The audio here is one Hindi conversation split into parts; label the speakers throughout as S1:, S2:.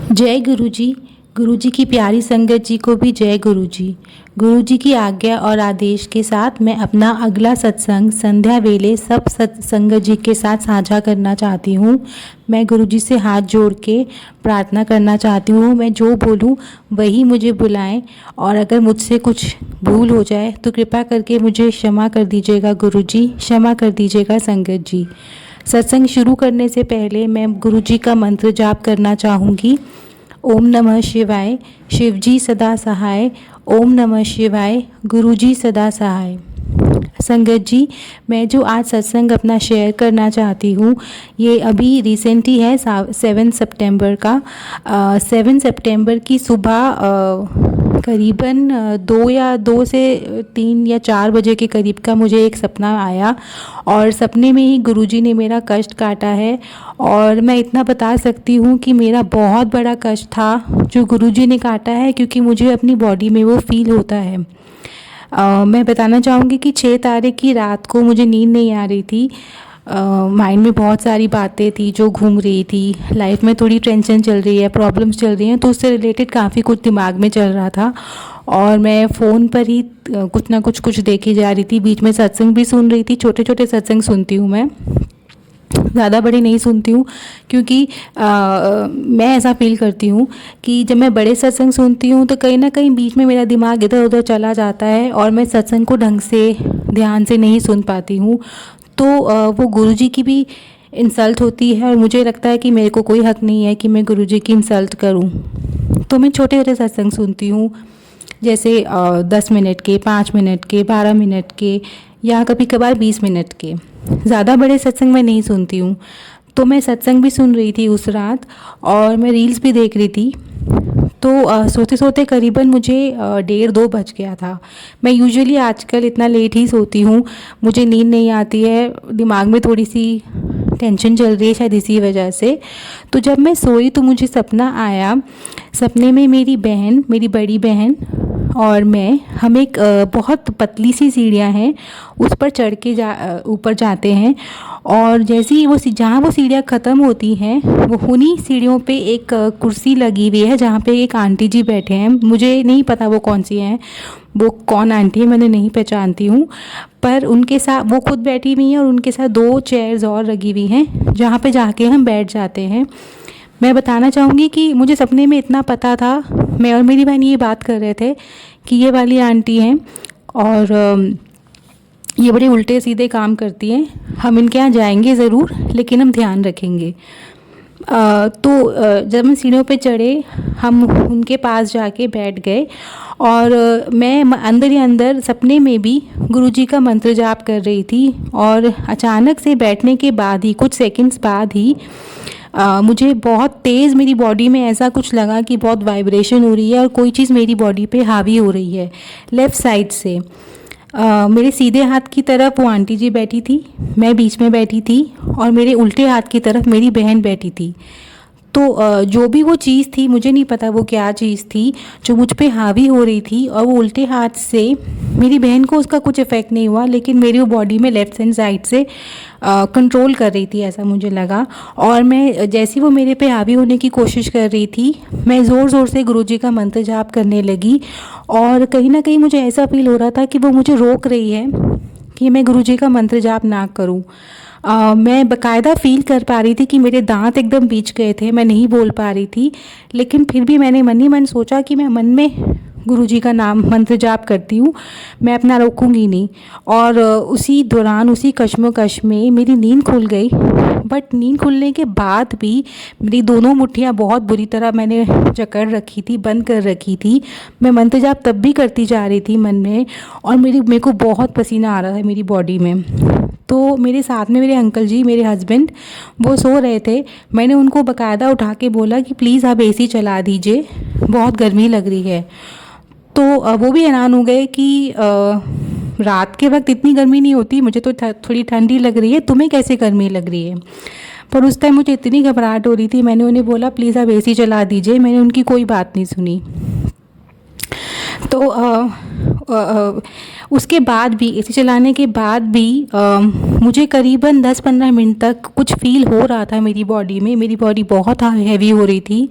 S1: जय गुरु जी। गुरु जी की प्यारी संगत जी को भी जय गुरु जी। गुरु जी की आज्ञा और आदेश के साथ मैं अपना अगला सत्संग संध्या वेले सब संगत जी के साथ साझा करना चाहती हूँ। मैं गुरु जी से हाथ जोड़ के प्रार्थना करना चाहती हूँ, मैं जो बोलूँ वही मुझे बुलाएं, और अगर मुझसे कुछ भूल हो जाए तो कृपा करके मुझे क्षमा कर दीजिएगा गुरु जी, क्षमा कर दीजिएगा संगत जी। सत्संग शुरू करने से पहले मैं गुरु जी का मंत्र जाप करना चाहूँगी। ओम नमः शिवाय, शिवजी सदा सहाय। ओम नमः शिवाय, गुरुजी सदा सहाय। संगत जी, मैं जो आज सत्संग अपना शेयर करना चाहती हूँ, ये अभी रिसेंट ही है, 7 सितंबर का। 7 सितंबर की सुबह करीबन 2 से 3 या 4 बजे के करीब का मुझे एक सपना आया, और सपने में ही गुरुजी ने मेरा कष्ट काटा है। और मैं इतना बता सकती हूँ कि मेरा बहुत बड़ा कष्ट था जो गुरुजी ने काटा है, क्योंकि मुझे अपनी बॉडी में वो फील होता है। मैं बताना चाहूँगी कि 6 तारीख की रात को मुझे नींद नहीं आ रही थी। माइंड में बहुत सारी बातें थी जो घूम रही थी, लाइफ में थोड़ी टेंशन चल रही है, प्रॉब्लम्स चल रही हैं, तो उससे रिलेटेड काफ़ी कुछ दिमाग में चल रहा था। और मैं फ़ोन पर ही कुछ ना कुछ देखी जा रही थी, बीच में सत्संग भी सुन रही थी। छोटे छोटे सत्संग सुनती हूँ मैं, ज़्यादा बड़े नहीं सुनती हूँ, क्योंकि मैं ऐसा फील करती हूँ कि जब मैं बड़े सत्संग सुनती हूँ तो कहीं ना कहीं बीच में मेरा दिमाग इधर उधर चला जाता है और मैं सत्संग को ढंग से ध्यान से नहीं सुन पाती हूँ। तो वो गुरुजी की भी इंसल्ट होती है, और मुझे लगता है कि मेरे को कोई हक नहीं है कि मैं गुरुजी की इंसल्ट करूँ। तो मैं छोटे छोटे सत्संग सुनती हूँ, जैसे 10 मिनट के, 5 मिनट के, 12 मिनट के, या कभी कभार 20 मिनट के। ज़्यादा बड़े सत्संग मैं नहीं सुनती हूँ। तो मैं सत्संग भी सुन रही थी उस रात, और मैं रील्स भी देख रही थी। तो सोते सोते करीबन मुझे 1:30-2 बज गया था। मैं यूजुअली आजकल इतना लेट ही सोती हूँ, मुझे नींद नहीं आती है, दिमाग में थोड़ी सी टेंशन चल रही है शायद इसी वजह से। तो जब मैं सोई तो मुझे सपना आया। सपने में मेरी बहन, मेरी बड़ी बहन और मैं, हम एक बहुत पतली सी सीढ़ियाँ हैं उस पर चढ़ के ऊपर जाते हैं, और जैसे ही जहाँ वो सीढ़ियाँ ख़त्म होती हैं, वो उन्हीं सीढ़ियों पे एक कुर्सी लगी हुई है जहाँ पे एक आंटी जी बैठे हैं। मुझे नहीं पता वो कौन सी हैं, वो कौन आंटी है मैंने नहीं पहचानती हूँ, पर उनके साथ वो खुद बैठी हुई हैं और उनके साथ 2 चेयर्स और लगी हुई हैं जहाँ पे जाके हम बैठ जाते हैं। मैं बताना चाहूँगी कि मुझे सपने में इतना पता था, मैं और मेरी बहन ये बात कर रहे थे कि ये वाली आंटी हैं और ये बड़े उल्टे सीधे काम करती हैं, हम इनके यहाँ जाएंगे ज़रूर लेकिन हम ध्यान रखेंगे। जब हम सीढ़ियों पे चढ़े, हम उनके पास जाके बैठ गए, और मैं अंदर ही अंदर सपने में भी गुरुजी का मंत्र जाप कर रही थी। और अचानक से बैठने के बाद ही, कुछ सेकंड्स बाद ही, मुझे बहुत तेज़ मेरी बॉडी में ऐसा कुछ लगा कि बहुत वाइब्रेशन हो रही है और कोई चीज़ मेरी बॉडी पे हावी हो रही है लेफ़्ट साइड से। मेरे सीधे हाथ की तरफ वो आंटी जी बैठी थी, मैं बीच में बैठी थी, और मेरे उल्टे हाथ की तरफ मेरी बहन बैठी थी। तो जो भी वो चीज़ थी, मुझे नहीं पता वो क्या चीज़ थी जो मुझ पे हावी हो रही थी, और वो उल्टे हाथ से मेरी बहन को उसका कुछ इफ़ेक्ट नहीं हुआ, लेकिन मेरी वो बॉडी में लेफ़्ट हैंड साइड से कंट्रोल कर रही थी, ऐसा मुझे लगा। और मैं जैसी वो मेरे पे हावी होने की कोशिश कर रही थी, मैं ज़ोर ज़ोर से गुरुजी का मंत्र जाप करने लगी, और कहीं ना कहीं मुझे ऐसा फील हो रहा था कि वो मुझे रोक रही है कि मैं गुरुजी का मंत्र जाप ना करूं। मैं बाकायदा फ़ील कर पा रही थी कि मेरे दांत एकदम बीच गए थे, मैं नहीं बोल पा रही थी, लेकिन फिर भी मैंने मन ही मन सोचा कि मैं मन में गुरुजी का नाम मंत्र जाप करती हूँ, मैं अपना रोकूंगी नहीं। और उसी दौरान, उसी कश्मकश में मेरी नींद खुल गई। बट नींद खुलने के बाद भी मेरी दोनों मुट्ठियाँ बहुत बुरी तरह मैंने जकड़ रखी थी, बंद कर रखी थी। मैं मंत्र जाप तब भी करती जा रही थी मन में, और मेरे को बहुत पसीना आ रहा था मेरी बॉडी में। तो मेरे साथ में मेरे अंकल जी, मेरे हस्बैंड, वो सो रहे थे। मैंने उनको बाकायदा उठा के बोला कि प्लीज़ आप एसी चला दीजिए, बहुत गर्मी लग रही है। तो वो भी हैरान हो गए कि रात के वक्त इतनी गर्मी नहीं होती, मुझे तो थोड़ी ठंडी लग रही है, तुम्हें कैसे गर्मी लग रही है। पर उस टाइम मुझे इतनी घबराहट हो रही थी, मैंने उन्हें बोला प्लीज़ आप एसी चला दीजिए। मैंने उनकी कोई बात नहीं सुनी। तो उसके बाद भी, इसे चलाने के बाद भी मुझे करीबन 10-15 मिनट तक कुछ फ़ील हो रहा था मेरी बॉडी में। मेरी बॉडी बहुत हैवी हो रही थी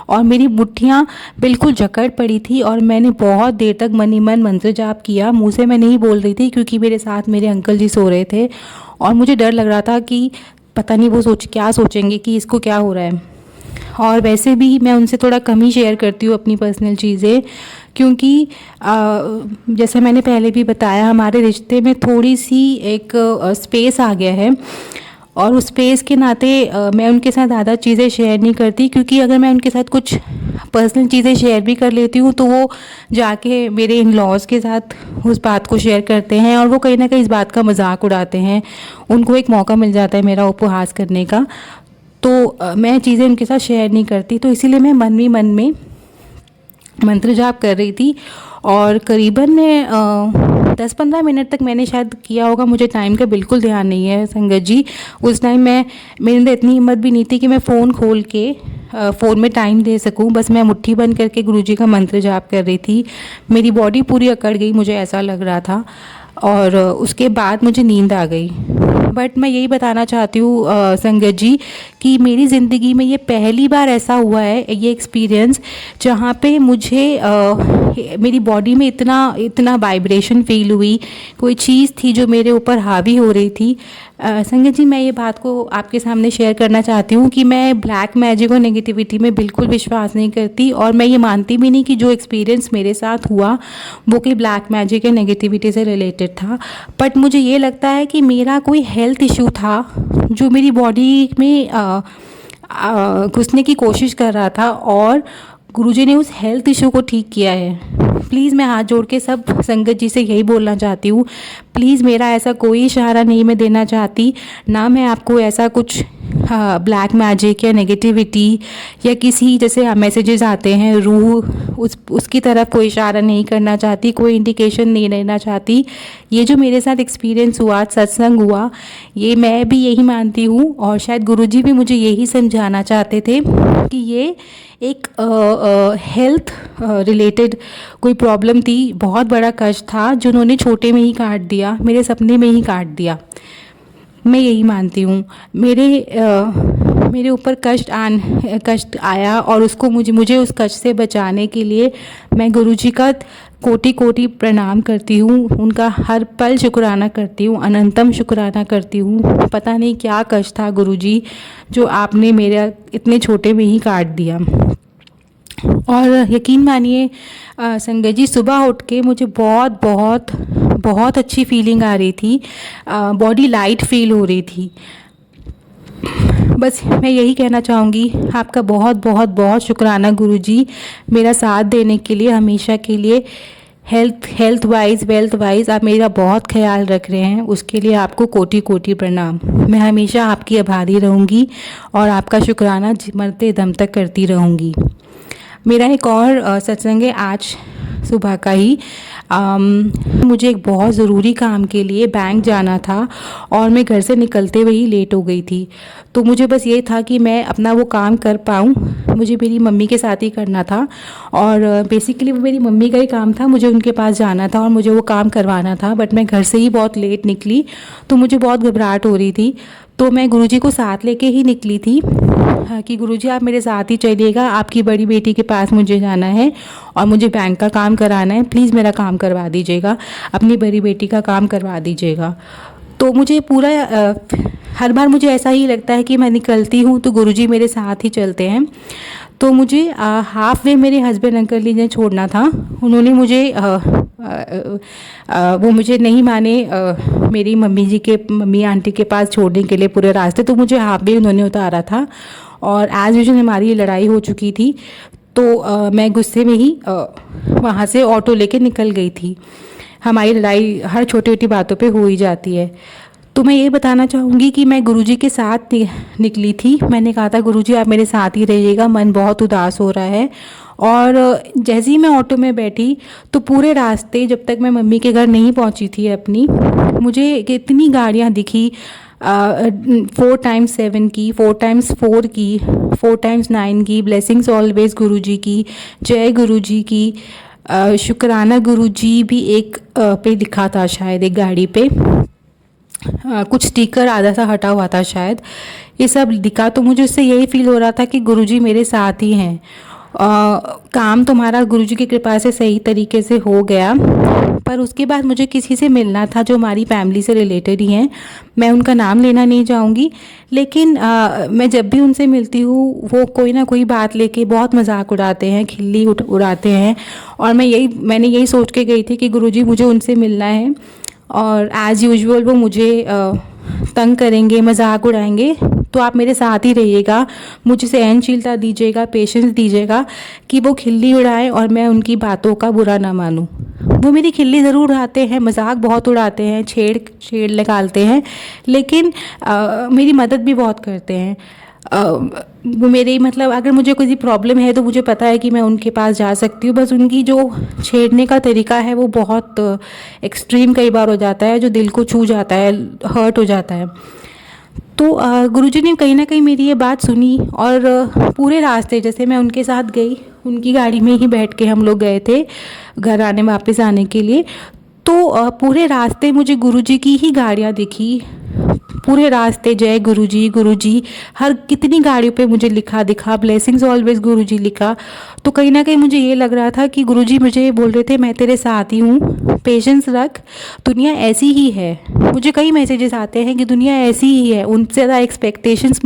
S1: और मेरी मुट्ठियाँ बिल्कुल जकड़ पड़ी थी और मैंने बहुत देर तक मन ही मन मंत्र जाप किया। मुँह से मैं नहीं बोल रही थी क्योंकि मेरे साथ मेरे अंकल जी सो रहे थे और मुझे डर लग रहा था कि पता नहीं वो क्या सोचेंगे कि इसको क्या हो रहा है। और वैसे भी मैं उनसे थोड़ा कम ही शेयर करती हूँ अपनी पर्सनल चीज़ें, क्योंकि जैसे मैंने पहले भी बताया, हमारे रिश्ते में थोड़ी सी एक स्पेस आ गया है और उस स्पेस के नाते मैं उनके साथ ज़्यादा चीज़ें शेयर नहीं करती, क्योंकि अगर मैं उनके साथ कुछ पर्सनल चीज़ें शेयर भी कर लेती हूँ तो वो जाके मेरे इन लॉज़ के साथ उस बात को शेयर करते हैं और वो कहीं ना कहीं इस बात का मजाक उड़ाते हैं। उनको एक मौका मिल जाता है मेरा उपहास करने का, तो मैं चीज़ें उनके साथ शेयर नहीं करती। तो इसीलिए मैं मन में मंत्र जाप कर रही थी और करीबन मैं 10-15 मिनट तक मैंने शायद किया होगा, मुझे टाइम का बिल्कुल ध्यान नहीं है संगत जी। उस टाइम मेरे अंदर इतनी हिम्मत भी नहीं थी कि मैं फ़ोन खोल के फ़ोन में टाइम दे सकूं। बस मैं मुट्ठी बंद करके गुरुजी का मंत्र जाप कर रही थी। मेरी बॉडी पूरी अकड़ गई, मुझे ऐसा लग रहा था, और उसके बाद मुझे नींद आ गई। बट मैं यही बताना चाहती हूँ संगत जी कि मेरी ज़िंदगी में ये पहली बार ऐसा हुआ है, ये एक्सपीरियंस, जहाँ पे मुझे मेरी बॉडी में इतना वाइब्रेशन फील हुई। कोई चीज़ थी जो मेरे ऊपर हावी हो रही थी। संगत जी, मैं ये बात को आपके सामने शेयर करना चाहती हूँ कि मैं ब्लैक मैजिक और नेगेटिविटी में बिल्कुल विश्वास नहीं करती और मैं ये मानती भी नहीं कि जो एक्सपीरियंस मेरे साथ हुआ वो कि ब्लैक मैजिक या नेगेटिविटी से रिलेटेड था। बट मुझे ये लगता है कि मेरा कोई हेल्थ इशू था जो मेरी बॉडी में घुसने की कोशिश कर रहा था और गुरुजी ने उस हेल्थ इशू को ठीक किया है। प्लीज़ मैं हाथ जोड़ के सब संगत जी से यही बोलना चाहती हूँ, प्लीज़ मेरा ऐसा कोई इशारा नहीं मैं देना चाहती, ना मैं आपको ऐसा कुछ ब्लैक मैजिक या नेगेटिविटी या किसी जैसे मैसेजेस आते हैं रूह उसकी तरफ कोई इशारा नहीं करना चाहती, कोई इंडिकेशन नहीं देना चाहती। ये जो मेरे साथ एक्सपीरियंस हुआ, सत्संग हुआ, ये मैं भी यही मानती हूँ और शायद गुरुजी भी मुझे यही समझाना चाहते थे कि ये एक हेल्थ रिलेटेड कोई प्रॉब्लम थी, बहुत बड़ा कष्ट था जो उन्होंने छोटे में ही काट दिया, मेरे सपने में ही काट दिया। मैं यही मानती हूँ। मेरे ऊपर कष्ट आया और उसको मुझे उस कष्ट से बचाने के लिए मैं गुरुजी का कोटि प्रणाम करती हूँ, उनका हर पल शुक्राना करती हूँ, अनंतम शुक्राना करती हूँ। पता नहीं क्या कष्ट था गुरुजी जो आपने मेरा इतने छोटे में ही काट दिया। और यकीन मानिए संगत जी, सुबह उठ के मुझे बहुत अच्छी फीलिंग आ रही थी, बॉडी लाइट फील हो रही थी। बस मैं यही कहना चाहूँगी, आपका बहुत शुक्राना गुरुजी, मेरा साथ देने के लिए, हमेशा के लिए। हेल्थ वाइज वेल्थ वाइज आप मेरा बहुत ख्याल रख रहे हैं, उसके लिए आपको कोटि प्रणाम। मैं हमेशा आपकी आभारी रहूँगी और आपका शुक्राना मरते दम तक करती रहूँगी। मेरा एक और सत्संग है आज सुबह का ही। मुझे एक बहुत ज़रूरी काम के लिए बैंक जाना था और मैं घर से निकलते हुए ही लेट हो गई थी। तो मुझे बस ये था कि मैं अपना वो काम कर पाऊँ, मुझे मेरी मम्मी के साथ ही करना था और बेसिकली वो मेरी मम्मी का ही काम था, मुझे उनके पास जाना था और मुझे वो काम करवाना था। बट मैं घर से ही बहुत लेट निकली तो मुझे बहुत घबराहट हो रही थी, तो मैं गुरुजी को साथ लेके ही निकली थी कि गुरुजी आप मेरे साथ ही चलिएगा, आपकी बड़ी बेटी के पास मुझे जाना है और मुझे बैंक का काम कराना है, प्लीज़ मेरा काम करवा दीजिएगा, अपनी बड़ी बेटी का काम करवा दीजिएगा। तो मुझे पूरा हर बार मुझे ऐसा ही लगता है कि मैं निकलती हूँ तो गुरुजी मेरे साथ ही चलते हैं। तो मुझे हाफ वे मेरे हस्बैंड अंकल जी ने छोड़ना था, उन्होंने मुझे वो मुझे नहीं माने मेरी मम्मी आंटी के पास छोड़ने के लिए पूरे रास्ते, तो मुझे हाफ वे उन्होंने उतारा था और एज यूजुअल हमारी लड़ाई हो चुकी थी। तो मैं गुस्से में ही वहाँ से ऑटो लेके निकल गई थी। हमारी लड़ाई हर छोटी छोटी बातों पे हो ही जाती है। तो मैं ये बताना चाहूँगी कि मैं गुरुजी के साथ निकली थी। मैंने कहा था गुरुजी आप मेरे साथ ही रहिएगा, मन बहुत उदास हो रहा है। और जैसे ही मैं ऑटो में बैठी तो पूरे रास्ते जब तक मैं मम्मी के घर नहीं पहुँची थी अपनी, मुझे कितनी गाड़ियाँ दिखी, 4x7 की, 4x4 की, 4x9 की, ब्लेसिंग्स ऑलवेज गुरुजी की, जय गुरुजी की, शुक्राना गुरुजी भी एक पे लिखा था शायद, एक गाड़ी पे कुछ स्टिकर आधा सा हटा हुआ था शायद। ये सब दिखा तो मुझे उससे यही फील हो रहा था कि गुरुजी मेरे साथ ही हैं। काम तुम्हारा गुरुजी की कृपा से सही तरीके से हो गया। पर उसके बाद मुझे किसी से मिलना था जो हमारी फैमिली से रिलेटेड ही हैं। मैं उनका नाम लेना नहीं चाहूँगी, लेकिन मैं जब भी उनसे मिलती हूँ वो कोई ना कोई बात लेके बहुत मजाक उड़ाते हैं, खिल्ली उड़ाते हैं। और मैंने यही सोच के गई थी कि गुरुजी मुझे उनसे मिलना है, और एज़ यूजुअल वो मुझे तंग करेंगे, मजाक उड़ाएंगे। तो आप मेरे साथ ही रहिएगा, मुझे सहनशीलता दीजिएगा, पेशेंस दीजिएगा कि वो खिल्ली उड़ाएं और मैं उनकी बातों का बुरा ना मानूं। वो मेरी खिल्ली ज़रूर उड़ाते हैं, मजाक बहुत उड़ाते हैं, छेड़ निकालते हैं, लेकिन मेरी मदद भी बहुत करते हैं। वो मेरी मतलब अगर मुझे कोई प्रॉब्लम है तो मुझे पता है कि मैं उनके पास जा सकती हूँ। बस उनकी जो छेड़ने का तरीका है वो बहुत एक्सट्रीम कई बार हो जाता है, जो दिल को छू जाता है, हर्ट हो जाता है। तो गुरुजी ने कहीं ना कहीं मेरी ये बात सुनी, और पूरे रास्ते जैसे मैं उनके साथ गई, उनकी गाड़ी में ही बैठ के हम लोग गए थे घर वापस आने के लिए। तो पूरे रास्ते मुझे गुरुजी की ही गाड़ियाँ दिखी, पूरे रास्ते जय गुरुजी गुरुजी, हर कितनी गाड़ियों पे मुझे लिखा दिखा, ब्लेसिंग्स ऑलवेज गुरुजी लिखा। तो कहीं ना कहीं मुझे ये लग रहा था कि गुरुजी मुझे बोल रहे थे मैं तेरे साथ ही हूँ, पेशेंस रख, दुनिया ऐसी ही है। मुझे कई मैसेजेस आते हैं कि दुनिया ऐसी ही है, उनसे ज़्यादा एक्सपेक्टेशंस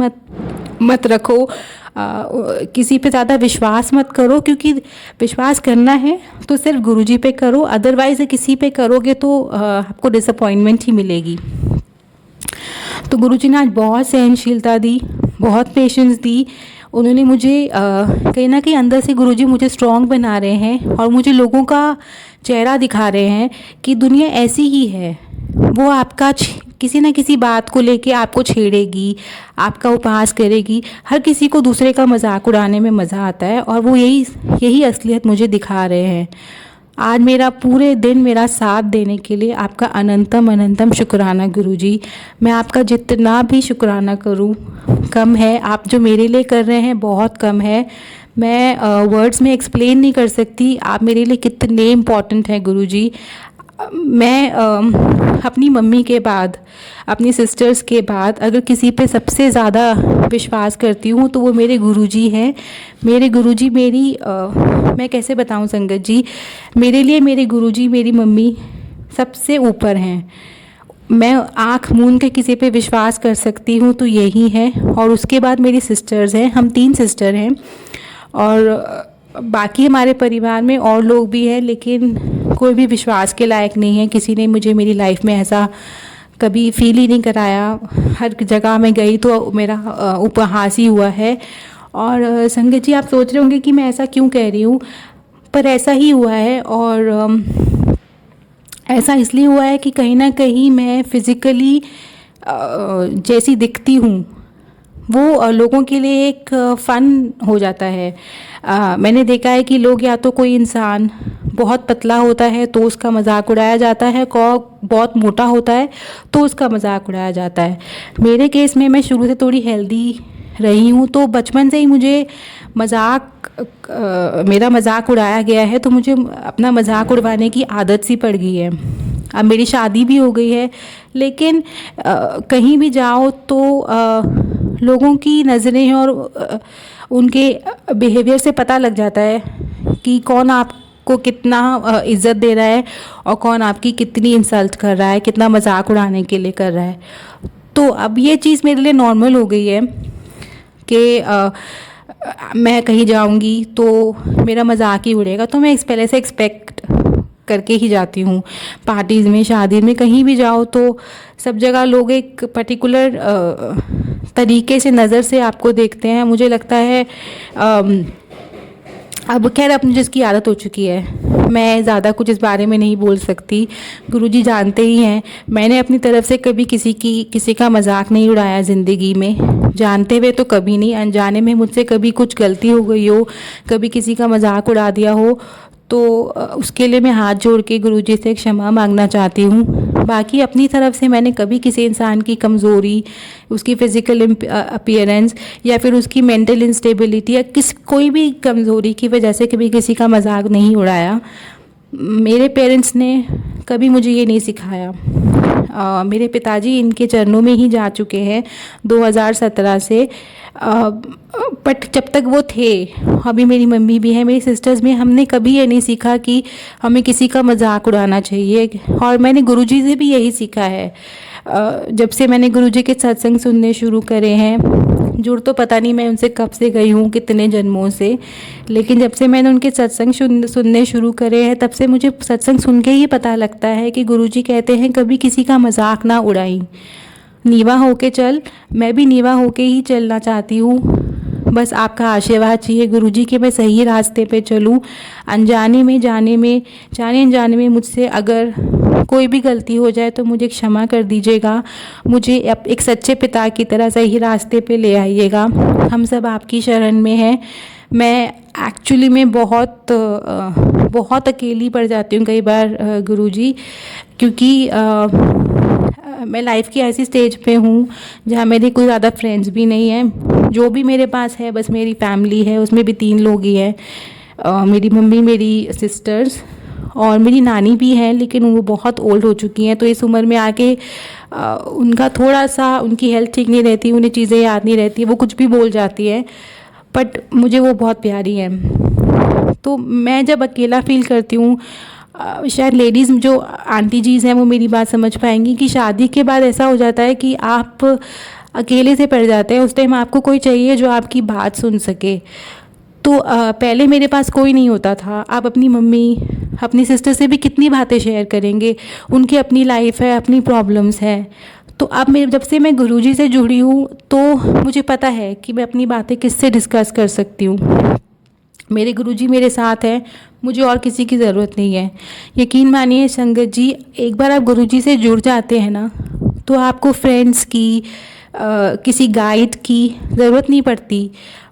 S1: मत रखो, किसी पे ज़्यादा विश्वास मत करो, क्योंकि विश्वास करना है तो सिर्फ गुरुजी पे करो, अदरवाइज़ किसी पे करोगे तो आपको डिसअपॉइंटमेंट ही मिलेगी। तो गुरुजी ने आज बहुत सहनशीलता दी, बहुत पेशेंस दी। उन्होंने मुझे कहीं ना कहीं अंदर से गुरुजी मुझे स्ट्रॉन्ग बना रहे हैं, और मुझे लोगों का चेहरा दिखा रहे हैं कि दुनिया ऐसी ही है। वो आपका किसी ना किसी बात को लेके आपको छेड़ेगी, आपका उपहास करेगी। हर किसी को दूसरे का मजाक उड़ाने में मज़ा आता है, और वो यही असलियत मुझे दिखा रहे हैं। आज मेरा पूरे दिन मेरा साथ देने के लिए आपका अनंतम अनंतम शुक्राना गुरुजी। मैं आपका जितना भी शुक्राना करूं कम है। आप जो मेरे लिए कर रहे हैं बहुत कम है। मैं वर्ड्स में एक्सप्लेन नहीं कर सकती आप मेरे लिए कितने इम्पॉर्टेंट हैं गुरुजी। मैं अपनी मम्मी के बाद, अपनी सिस्टर्स के बाद अगर किसी पे सबसे ज़्यादा विश्वास करती हूँ तो वो मेरे गुरुजी हैं। मेरे गुरुजी मैं कैसे बताऊँ संगत जी, मेरे लिए मेरे गुरुजी, मेरी मम्मी सबसे ऊपर हैं। मैं आँख मूंद के किसी पे विश्वास कर सकती हूँ तो यही है, और उसके बाद मेरी सिस्टर्स हैं। हम 3 सिस्टर हैं, और बाकी हमारे परिवार में और लोग भी हैं, लेकिन कोई भी विश्वास के लायक नहीं है। किसी ने मुझे मेरी लाइफ में ऐसा कभी फील ही नहीं कराया। हर जगह मैं गई तो मेरा उपहास ही हुआ है। और संगत जी, आप सोच रहे होंगे कि मैं ऐसा क्यों कह रही हूँ, पर ऐसा ही हुआ है। और ऐसा इसलिए हुआ है कि कहीं ना कहीं मैं फिज़िकली जैसी दिखती हूँ वो लोगों के लिए एक फ़न हो जाता है। मैंने देखा है कि लोग, या तो कोई इंसान बहुत पतला होता है तो उसका मजाक उड़ाया जाता है, बहुत मोटा होता है तो उसका मजाक उड़ाया जाता है। मेरे केस में मैं शुरू से थोड़ी हेल्दी रही हूँ, तो बचपन से ही मुझे मेरा मजाक उड़ाया गया है, तो मुझे अपना मजाक उड़वाने की आदत सी पड़ गई है। अब मेरी शादी भी हो गई है, लेकिन कहीं भी जाओ तो लोगों की नज़रें हैं और उनके बिहेवियर से पता लग जाता है कि कौन आपको कितना इज़्ज़त दे रहा है और कौन आपकी कितनी इंसल्ट कर रहा है, कितना मजाक उड़ाने के लिए कर रहा है। तो अब ये चीज़ मेरे लिए नॉर्मल हो गई है कि मैं कहीं जाऊंगी तो मेरा मजाक ही उड़ेगा, तो मैं पहले से एक्सपेक्ट करके ही जाती हूँ। पार्टीज़ में, शादी में, कहीं भी जाओ तो सब जगह लोग एक पर्टिकुलर तरीके से, नज़र से आपको देखते हैं। मुझे लगता है अब खैर अब मुझे इसकी आदत हो चुकी है, मैं ज़्यादा कुछ इस बारे में नहीं बोल सकती। गुरुजी जानते ही हैं मैंने अपनी तरफ से कभी किसी का मजाक नहीं उड़ाया ज़िंदगी में, जानते हुए तो कभी नहीं, अनजाने में मुझसे कभी कुछ गलती हो गई हो, कभी किसी का मजाक उड़ा दिया हो तो उसके लिए मैं हाथ जोड़ के गुरुजी से क्षमा मांगना चाहती हूँ। बाकी अपनी तरफ से मैंने कभी किसी इंसान की कमज़ोरी, उसकी फ़िज़िकल अपीयरेंस या फिर उसकी मेंटल इंस्टेबिलिटी या कोई भी कमज़ोरी की वजह से कभी किसी का मजाक नहीं उड़ाया। मेरे पेरेंट्स ने कभी मुझे ये नहीं सिखाया। मेरे पिताजी इनके चरणों में ही जा चुके हैं 2017 से। बट जब तक वो थे, अभी मेरी मम्मी भी है, मेरी सिस्टर्स भी, हमने कभी ये नहीं सीखा कि हमें किसी का मजाक उड़ाना चाहिए। और मैंने गुरुजी से भी यही सीखा है। जब से मैंने गुरुजी के सत्संग सुनने शुरू करे हैं, जुड़ तो पता नहीं मैं उनसे कब से गई हूँ, कितने जन्मों से, लेकिन जब से मैंने उनके सत्संग सुनने शुरू करे हैं तब से मुझे सत्संग सुन के ही पता लगता है कि गुरुजी कहते हैं कभी किसी का मजाक ना उड़ाई, नीवा होके चल। मैं भी नीवा होके ही चलना चाहती हूँ। बस आपका आशीर्वाद चाहिए गुरुजी कि मैं सही रास्ते पे चलूँ। अनजाने में, जाने अनजाने में मुझसे अगर कोई भी गलती हो जाए तो मुझे क्षमा कर दीजिएगा। मुझे एक सच्चे पिता की तरह सही रास्ते पे ले आइएगा। हम सब आपकी शरण में हैं। मैं एक्चुअली में बहुत अकेली पड़ जाती हूँ कई बार गुरुजी, क्योंकि मैं लाइफ की ऐसी स्टेज पे हूँ जहाँ मेरे कोई ज़्यादा फ्रेंड्स भी नहीं हैं। जो भी मेरे पास है बस मेरी फैमिली है, उसमें भी 3 लोग ही हैं। मेरी मम्मी, मेरी सिस्टर्स और मेरी नानी भी हैं, लेकिन वो बहुत ओल्ड हो चुकी हैं, तो इस उम्र में आके उनका थोड़ा सा, उनकी हेल्थ ठीक नहीं रहती, उन्हें चीज़ें याद नहीं रहती, वो कुछ भी बोल जाती है, बट मुझे वो बहुत प्यारी है। तो मैं जब अकेला फील करती हूँ, शायद लेडीज़ जो आंटी जीज़ हैं वो मेरी बात समझ पाएंगी कि शादी के बाद ऐसा हो जाता है कि आप अकेले से पड़ जाते हैं। उस टाइम आपको कोई चाहिए जो आपकी बात सुन सके। तो पहले मेरे पास कोई नहीं होता था। आप अपनी मम्मी, अपनी सिस्टर से भी कितनी बातें शेयर करेंगे, उनकी अपनी लाइफ है, अपनी प्रॉब्लम्स हैं। तो अब जब से मैं गुरुजी से जुड़ी हूँ तो मुझे पता है कि मैं अपनी बातें किससे डिस्कस कर सकती हूँ। मेरे गुरुजी मेरे साथ हैं, मुझे और किसी की ज़रूरत नहीं है। यकीन मानिए संगत जी, एक बार आप गुरुजी से जुड़ जाते हैं ना, तो आपको फ्रेंड्स की, किसी गाइड की ज़रूरत नहीं पड़ती।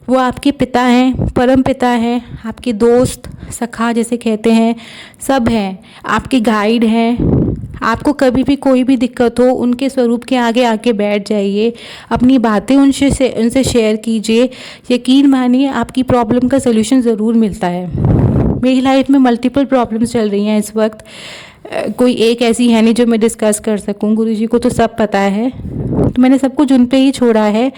S1: वो आपके पिता हैं, परम पिता हैं, आपके दोस्त, सखा जैसे कहते हैं, सब हैं, आपके गाइड हैं। आपको कभी भी कोई भी दिक्कत हो, उनके स्वरूप के आगे आके बैठ जाइए, अपनी बातें उनसे शेयर कीजिए। यकीन मानिए आपकी प्रॉब्लम का सलूशन ज़रूर मिलता है। मेरी लाइफ में मल्टीपल प्रॉब्लम्स चल रही हैं इस वक्त। कोई एक ऐसी है नहीं जो मैं डिस्कस कर सकूं। गुरुजी को तो सब पता है, तो मैंने सब कुछ उन पे ही छोड़ा है।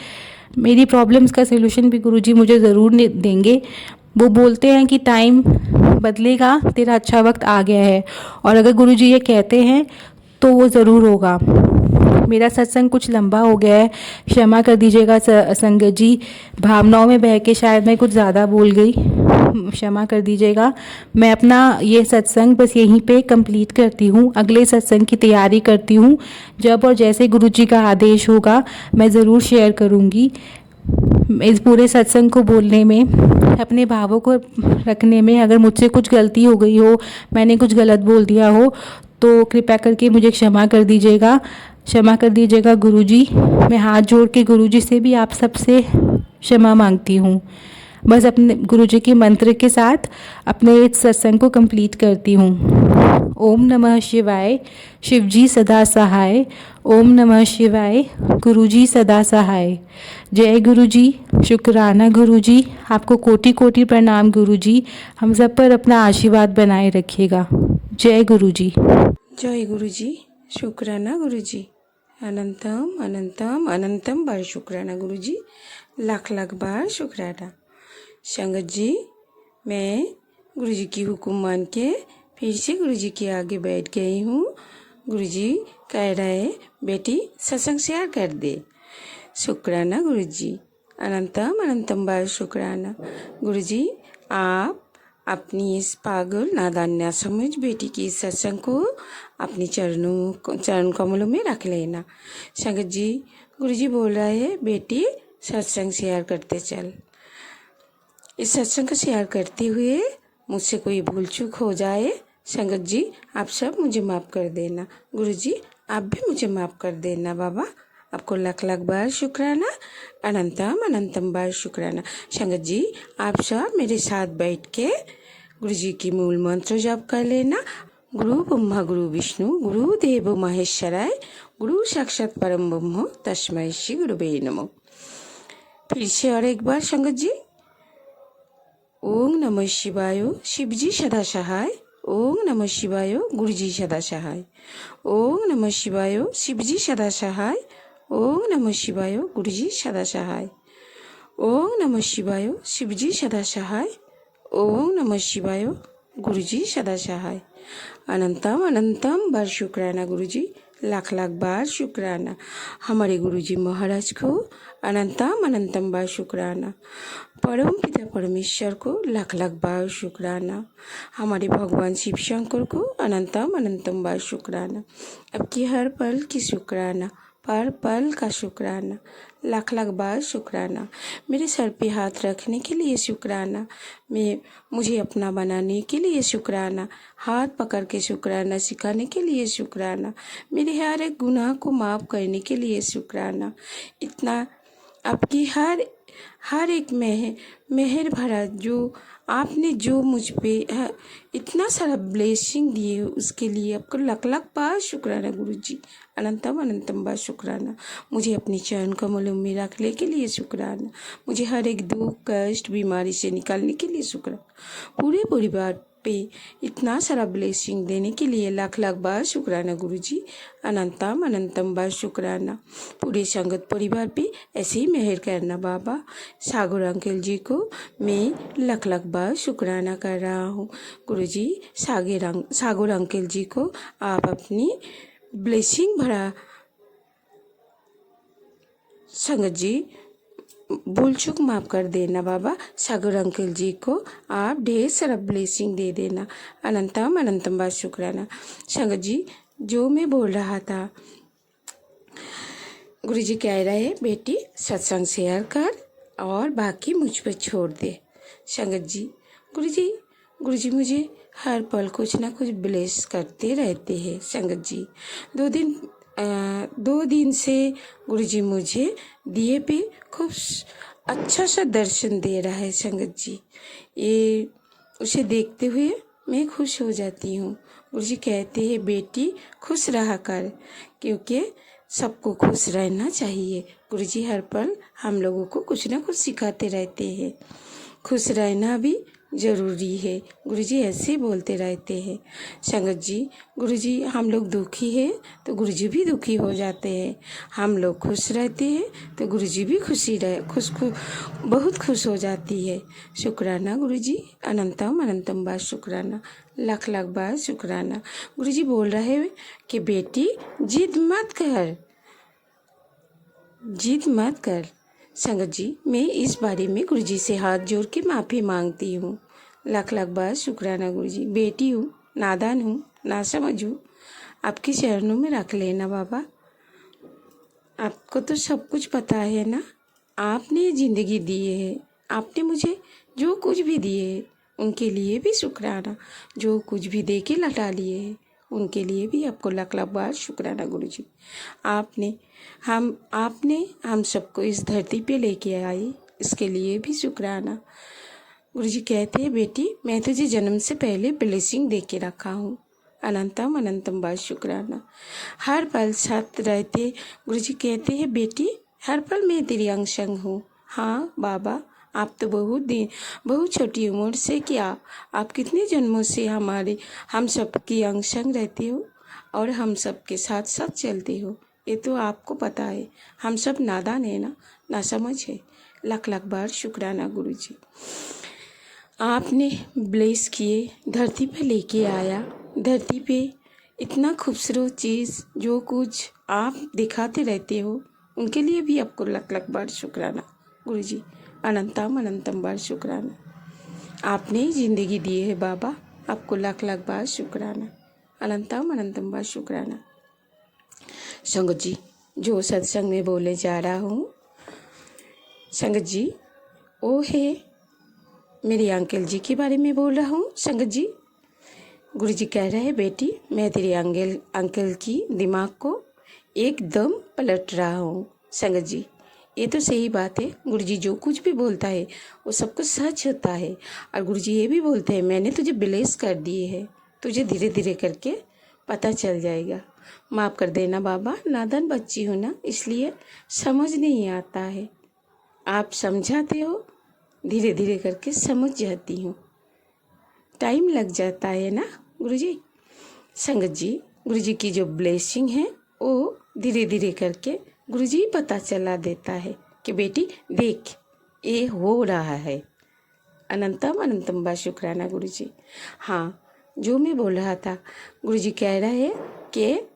S1: मेरी प्रॉब्लम्स का सलूशन भी गुरुजी मुझे ज़रूर देंगे। वो बोलते हैं कि टाइम बदलेगा, तेरा अच्छा वक्त आ गया है, और अगर गुरुजी ये कहते हैं तो वो ज़रूर होगा। मेरा सत्संग कुछ लंबा हो गया है, क्षमा कर दीजिएगा संगत जी। भावनाओं में बह के शायद मैं कुछ ज़्यादा बोल गई, क्षमा कर दीजिएगा। मैं अपना ये सत्संग बस यहीं पे कंप्लीट करती हूँ। अगले सत्संग की तैयारी करती हूँ। जब और जैसे गुरुजी का आदेश होगा मैं ज़रूर शेयर करूँगी। इस पूरे सत्संग को बोलने में, अपने भावों को रखने में अगर मुझसे कुछ गलती हो गई हो, मैंने कुछ गलत बोल दिया हो, तो कृपया करके मुझे क्षमा कर दीजिएगा। क्षमा कर दीजिएगा गुरुजी। मैं हाथ जोड़ के गुरुजी से भी आप सबसे क्षमा मांगती हूँ। बस अपने गुरुजी के मंत्र के साथ अपने इस सत्संग को कंप्लीट करती हूँ। ओम नमः शिवाय, शिवजी सदा सहाय। ओम नमः शिवाय, गुरुजी सदा सहाय। जय गुरुजी, शुक्राना गुरुजी, आपको कोटि कोटि प्रणाम गुरुजी। हम सब पर अपना आशीर्वाद बनाए रखिएगा। जय गुरुजी।
S2: जय गुरुजी, शुक्राना गुरुजी। अनंतम अनंतम अनंतम बार शुक्राना गुरुजी, लाख लाख बार शुक्राना। संगत जी, मैं गुरुजी की हुक्म मान के फिर से गुरुजी के आगे बैठ गई हूँ। गुरुजी कह रहे बेटी सत्संग शेयर कर दे। शुक्राना गुरुजी, अनंतम अनंतम बार शुक्राना। गुरुजी, आप अपनी इस पागल नादान नासमझ बेटी की इस सत्संग को अपनी चरण कमलों में रख लेना। संगत जी, गुरुजी बोल रहे हैं बेटी सत्संग शेयर करते चल। इस सत्संग को शेयर करते हुए मुझसे कोई भूल चूक हो जाए, संगत जी आप सब मुझे माफ़ कर देना। गुरुजी आप भी मुझे माफ़ कर देना। बाबा आपको लाख लाख बार शुक्राना, अनंतम अनंतम बार शुक्राना। संगत जी आप सब मेरे साथ बैठ के गुरुजी की मूल मंत्र जप कर लेना। गुरु ब्रह्मा गुरु विष्णु गुरुदेव महेश्वराय गुरु साक्षात परम ब्रह्म तस्मै श्री गुरुवे नमः। फिर से और एक बार संगत जी, ओम नमः शिवाय शिवजी सदा सहाय, ओम नमः शिवाय गुरुजी सदा सहाय, ओम नमः शिवाय शिवजी सदा सहाय, ओम नमः शिवाय गुरुजी सदा सहाय, ओम नमः शिवाय शिवजी सदा सहाय, ओम नमः शिवाय गुरुजी सदा सहाय। अनंतम अनंतम बार शुक्राना गुरुजी, लाख लाख बार शुक्राना हमारे गुरुजी महाराज को, अनंतम अनंतम बार शुक्राना परम पिता परमेश्वर को, लाख लाख बार शुक्राना हमारे भगवान शिव शंकर को, अनंतम अनंतम बार शुक्राना अब की हर पल की शुक्राना, पर पल का शुक्राना, लाख लाख बार शुक्राना मेरे सर पे हाथ रखने के लिए शुक्राना, मुझे अपना बनाने के लिए शुक्राना, हाथ पकड़ के शुक्राना सिखाने के लिए शुक्राना, मेरे हर एक गुनाह को माफ़ करने के लिए शुक्राना। इतना आपकी हर एक मेहर भरा जो आपने जो मुझ पे इतना सारा ब्लेसिंग दिए उसके लिए आपको लाख लाख बार शुक्राना गुरुजी, अनंतम अनंतम बार शुक्राना। मुझे अपने चरण कमलों में रखने के लिए शुक्राना, मुझे हर एक दुख कष्ट बीमारी से निकालने के लिए शुक्राना, पूरे परिवार पे इतना सारा ब्लेसिंग देने के लिए लाख लाख बार शुक्राना गुरुजी, अनंतम अनंतम बार शुक्राना। पूरे संगत परिवार पे ऐसे ही मेहर करना बाबा। सागर अंकल जी को मैं लाख लाख बार शुक्राना कर रहा हूँ गुरुजी। सागर अंकल जी को आप अपनी ब्लेसिंग भरा संगत जी भूल चूक माफ़ कर देना बाबा। सागर अंकल जी को आप ढेर सारा ब्लेसिंग दे देना, अनंतम अनंतम बार शुक्राना। संगत जी जो मैं बोल रहा था, गुरुजी कह रहे बेटी सत्संग शेयर कर और बाकी मुझ पर छोड़ दे। संगत जी गुरुजी मुझे हर पल कुछ ना कुछ ब्लेस करते रहते हैं। संगत जी दो दिन से गुरुजी मुझे दिए पे खूब अच्छा सा दर्शन दे रहा है। संगत जी ये उसे देखते हुए मैं खुश हो जाती हूँ। गुरुजी कहते हैं बेटी खुश रहा कर, क्योंकि सबको खुश रहना चाहिए। गुरुजी हर पल हम लोगों को कुछ ना कुछ सिखाते रहते हैं, खुश रहना भी ज़रूरी है। गुरुजी ऐसे बोलते रहते हैं। संगत जी गुरुजी हम लोग दुखी हैं तो गुरुजी भी दुखी हो जाते हैं, हम लोग खुश रहते हैं तो गुरुजी भी बहुत खुश हो जाती है। शुक्राना गुरुजी, अनंतम अनंतम बार शुक्राना, लाख लाख बार शुक्राना। गुरुजी बोल रहे हैं कि बेटी जिद मत कर। संगत जी मैं इस बारे में गुरुजी से हाथ जोड़ के माफ़ी मांगती हूँ। लाख लाख बार शुक्राना गुरुजी। बेटी हूँ, नादान हूँ, ना समझूँ, आपके चरणों में रख लेना बाबा। आपको तो सब कुछ पता है ना, आपने ज़िंदगी दी है, आपने मुझे जो कुछ भी दिए है उनके लिए भी शुक्राना, जो कुछ भी दे के लौटा लिए है उनके लिए भी आपको लाख लाख बार शुक्राना गुरुजी। आपने हम सबको इस धरती पे लेके आए, इसके लिए भी शुक्राना। गुरुजी कहते हैं बेटी मैं तुझे जन्म से पहले ब्लेसिंग दे के रखा हूँ, अनंतम अनंतम बार शुक्राना। हर पल साथ रहते गुरुजी कहते हैं बेटी हर पल मैं तेरी अंग संग हूँ। हाँ बाबा आप तो बहुत छोटी उम्र से क्या, आप कितने जन्मों से हम सबकी अंग संग रहते हो और हम सबके साथ साथ चलते हो, ये तो आपको पता है। हम सब नादान है ना समझ है। लाख लाख बार शुक्राना गुरुजी। आपने ब्लेस किए, धरती पे लेके आया। धरती पे इतना खूबसूरत चीज़ जो कुछ आप दिखाते रहते हो उनके लिए भी आपको लाख लाख बार शुक्राना गुरुजी, अनंतम अनंतम बार शुक्राना। आपने ज़िंदगी दी है बाबा, आपको लाख लाख बार शुक्राना, अनंतम अनंतम बार शुक्राना। संगत जी जो सत्संग में बोले जा रहा हूँ संगत जी वो है मेरे अंकल जी के बारे में बोल रहा हूँ। संगत जी गुरुजी कह रहे हैं बेटी मैं तेरे अंकल की दिमाग को एकदम पलट रहा हूँ। संगत जी ये तो सही बात है, गुरुजी जो कुछ भी बोलता है वो सब कुछ सच होता है। और गुरुजी ये भी बोलते हैं मैंने तुझे ब्लेस कर दिए है, तुझे धीरे धीरे करके पता चल जाएगा। माफ़ कर देना बाबा, नादान बच्ची हूँ ना, इसलिए समझ नहीं आता है। आप समझाते हो, धीरे धीरे करके समझ जाती हूँ। टाइम लग जाता है ना गुरुजी। संगत जी, गुरुजी की जो ब्लेसिंग है वो धीरे धीरे करके गुरुजी पता चला देता है कि बेटी देख, ये हो रहा है। अनंतम अनंतम बा शुक्राना गुरुजी। हाँ, जो मैं बोल रहा था, गुरुजी कह रहा है कि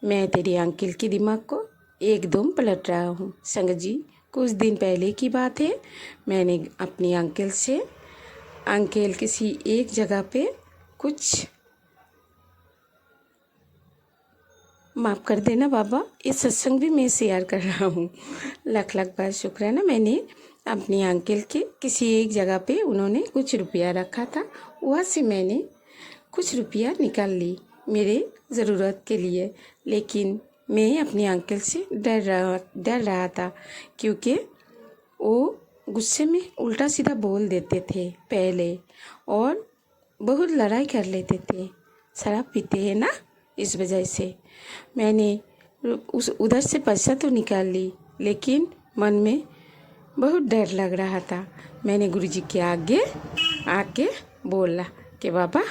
S2: मैं तेरी अंकल के दिमाग को एकदम पलट रहा हूँ। संगत जी, कुछ दिन पहले की बात है, मैंने अपनी अंकल से किसी एक जगह पे कुछ, माफ़ कर देना बाबा, ये सत्संग भी मैं शेयर कर रहा हूँ। लाख लाख बार शुक्राना। मैंने अपनी अंकल के किसी एक जगह पे उन्होंने कुछ रुपया रखा था, वहाँ से मैंने कुछ रुपया निकाल ली मेरे ज़रूरत के लिए। लेकिन मैं अपने अंकल से डर रहा था, क्योंकि वो गुस्से में उल्टा सीधा बोल देते थे पहले, और बहुत लड़ाई कर लेते थे। शराब पीते हैं ना, इस वजह से मैंने उधर से पैसा तो निकाल ली, लेकिन मन में बहुत डर लग रहा था। मैंने गुरुजी के आगे आके बोला कि बाबा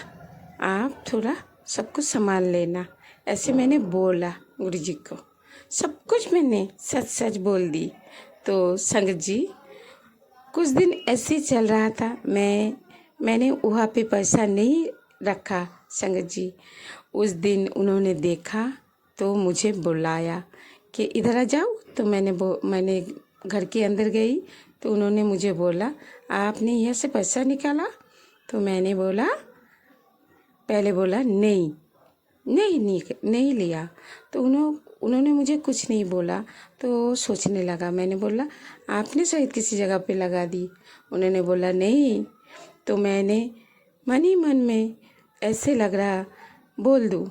S2: आप थोड़ा सब कुछ संभाल लेना, ऐसे मैंने बोला गुरुजी को। सब कुछ मैंने सच सच बोल दी। तो संगत जी, कुछ दिन ऐसे ही चल रहा था। मैंने वहाँ पे पैसा नहीं रखा। संगत जी, उस दिन उन्होंने देखा तो मुझे बुलाया कि इधर आ जाओ। तो मैंने घर के अंदर गई तो उन्होंने मुझे बोला, आपने यहाँ से पैसा निकाला? तो मैंने बोला, पहले बोला नहीं लिया। तो उन्होंने मुझे कुछ नहीं बोला। तो सोचने लगा, मैंने बोला आपने शायद किसी जगह पे लगा दी। उन्होंने बोला नहीं। तो मैंने मन ही मन में ऐसे लग रहा बोल दूँ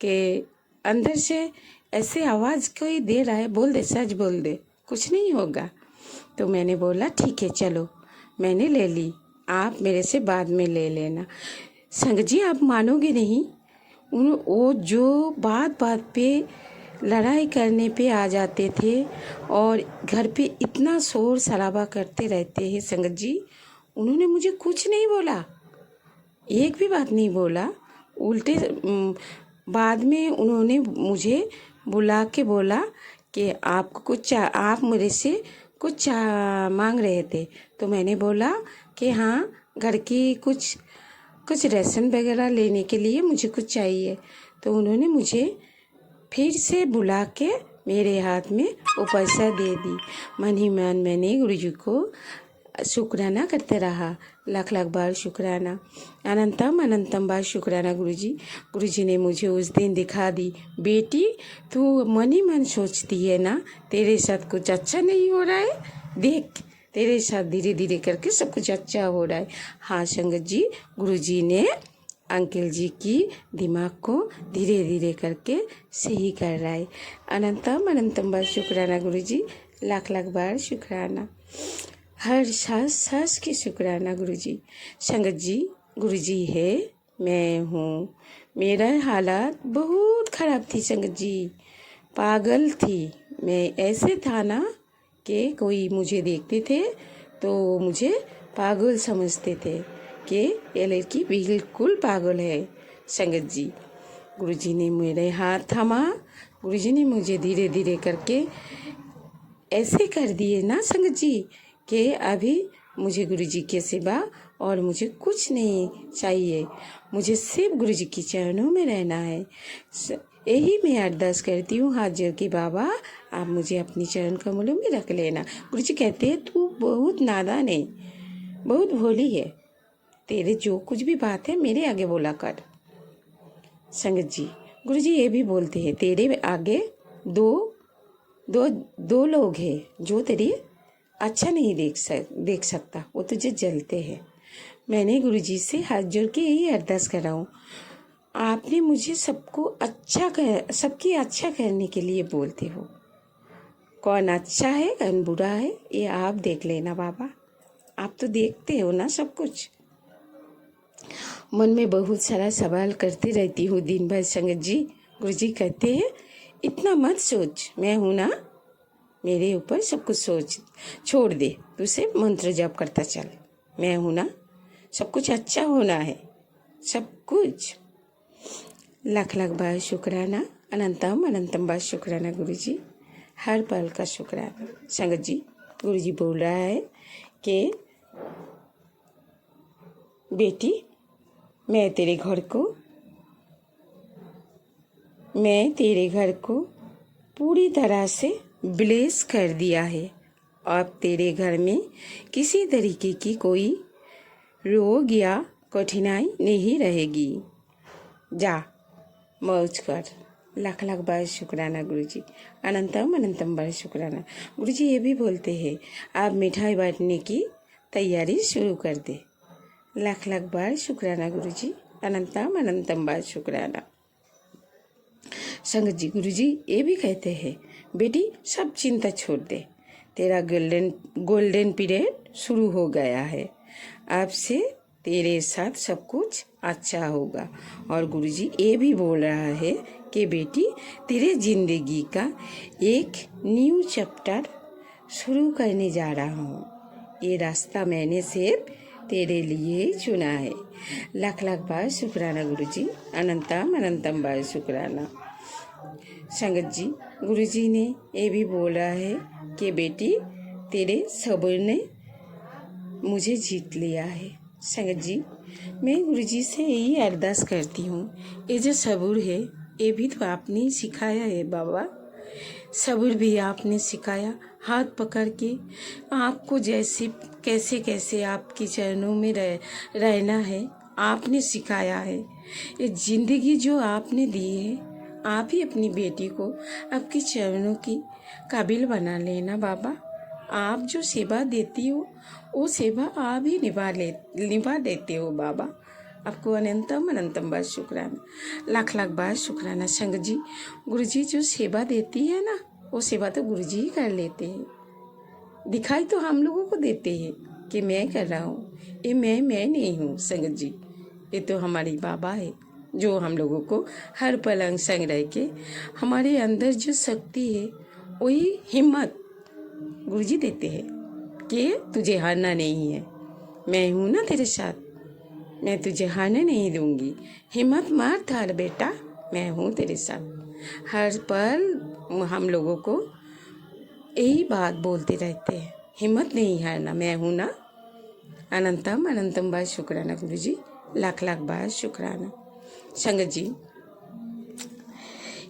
S2: कि अंदर से ऐसे आवाज़ कोई दे रहा है, बोल दे, सच बोल दे, कुछ नहीं होगा। तो मैंने बोला ठीक है चलो, मैंने ले ली, आप मेरे से बाद में ले लेना। संगत जी, आप मानोगे नहीं, वो जो बात पे लड़ाई करने पे आ जाते थे और घर पे इतना शोर शराबा करते रहते हैं संगत जी, उन्होंने मुझे कुछ नहीं बोला, एक भी बात नहीं बोला। उल्टे बाद में उन्होंने मुझे बुला के बोला कि आप मेरे से कुछ मांग रहे थे। तो मैंने बोला कि हाँ, घर की कुछ राशन वगैरह लेने के लिए मुझे कुछ चाहिए। तो उन्होंने मुझे फिर से बुला के मेरे हाथ में वो पैसा दे दी। मन ही मन मैंने गुरुजी को शुक्राना करते रहा। लाख लाख बार शुक्राना, अनंतम अनंतम बार शुक्राना गुरुजी। गुरुजी ने मुझे उस दिन दिखा दी, बेटी तू मन ही मन सोचती है ना, तेरे साथ कुछ अच्छा नहीं हो रहा है, देख तेरे साथ धीरे धीरे करके सब कुछ अच्छा हो रहा है। हाँ संगत जी, गुरुजी ने अंकल जी की दिमाग को धीरे धीरे करके सही कर रहा है। अनंतम बार शुक्राना गुरुजी, लाख लाख बार शुक्राना, हर सांस की शुक्राना गुरुजी। संगत जी, गुरुजी है, मैं हूँ। मेरा हालात बहुत ख़राब थी संगत जी, पागल थी मैं। ऐसे था ना कि कोई मुझे देखते थे तो मुझे पागल समझते थे कि ये लड़की बिल्कुल पागल है। संगत जी, गुरुजी ने मेरे हाथ थामा, गुरुजी ने मुझे धीरे धीरे करके ऐसे कर दिए ना संगत जी कि अभी मुझे गुरुजी के सिवा और मुझे कुछ नहीं चाहिए। मुझे सिर्फ गुरुजी के चरणों में रहना है। यही मैं अरदास करती हूँ हाथ जोड़ के, बाबा आप मुझे अपनी चरण कमलों में रख लेना। गुरुजी कहते हैं तू बहुत नादान है, बहुत भोली है, तेरे जो कुछ भी बात है मेरे आगे बोला कर। संगत जी, गुरुजी ये भी बोलते हैं तेरे आगे दो लोग हैं जो तेरी अच्छा नहीं देख सकता, वो तुझे जलते हैं। मैंने गुरुजी से हाथ जोड़ के यही अरदास कर रहा हूँ, आपने मुझे सबकी अच्छा करने के लिए बोलते हो। कौन अच्छा है कौन बुरा है ये आप देख लेना बाबा, आप तो देखते हो ना सब कुछ। मन में बहुत सारा सवाल करते रहती हूँ दिन भर संगत जी। गुरुजी कहते हैं इतना मत सोच, मैं हूँ ना, मेरे ऊपर सब कुछ सोच छोड़ दे, तू सिर्फ मंत्र जप करता चल, मैं हूँ ना, सब कुछ अच्छा होना है, सब कुछ। लाख लाख बार शुक्राना, अनंतम अनंतम बार शुक्राना गुरुजी, हर पल का शुक्राना। संगत जी, गुरुजी बोल रहा है कि बेटी, मैं तेरे घर को पूरी तरह से ब्लेस कर दिया है। अब तेरे घर में किसी तरीके की कोई रोग या कठिनाई नहीं रहेगी। जा मौज कर। लाख लाख बार शुक्राना गुरुजी, अनंतम अनंतम बार शुक्राना। गुरुजी ये भी बोलते हैं आप मिठाई बांटने की तैयारी शुरू कर दे। लाख लाख बार शुक्राना गुरुजी, अनंतम अनंतम बार शुक्राना। संगत जी, गुरुजी ये भी कहते हैं बेटी सब चिंता छोड़ दे, तेरा गोल्डन पीरियड शुरू हो गया है, अब से तेरे साथ सब कुछ अच्छा होगा। और गुरुजी ये भी बोल रहा है कि बेटी तेरे जिंदगी का एक न्यू चैप्टर शुरू करने जा रहा हूँ, ये रास्ता मैंने सिर्फ तेरे लिए चुना है। लाख लाख बार शुक्राना गुरुजी, अनंतम अनंतम बार शुक्राना। संगत जी, गुरुजी ने ये भी बोला है कि बेटी तेरे सब्र ने मुझे जीत लिया है। संगत जी, मैं गुरुजी से यही अरदास करती हूँ, ये जो सब्र है ये भी तो आपने सिखाया है बाबा, सब्र भी आपने सिखाया, हाथ पकड़ के आपको जैसे कैसे कैसे आपके चरणों में रहना है आपने सिखाया है। ये जिंदगी जो आपने दी है, आप ही अपनी बेटी को आपके चरणों की काबिल बना लेना बाबा। आप जो सेवा देती हो वो सेवा आप ही निभा देते हो बाबा। आपको अनंतम अनंतम बार शुक्राना, लाख लाख बार शुक्राना। संगत जी, गुरुजी जो सेवा देती है ना, वो सेवा तो गुरुजी ही कर लेते हैं, दिखाई तो हम लोगों को देते हैं कि मैं कर रहा हूँ, ये मैं नहीं हूँ। संगत जी, ये तो हमारी बाबा है जो हम लोगों को हर पल अंग संग रह के हमारे अंदर जो शक्ति है वही हिम्मत गुरुजी देते हैं कि तुझे हारना नहीं है, मैं हूँ ना तेरे साथ, मैं तुझे हारने नहीं दूंगी, हिम्मत मत हार बेटा, मैं हूँ तेरे साथ। हर पल हम लोगों को यही बात बोलते रहते हैं, हिम्मत नहीं हारना, मैं हूँ ना। अनंतम अनंतम बार शुक्राना गुरुजी, लाख लाख बार शुक्राना। संगत जी,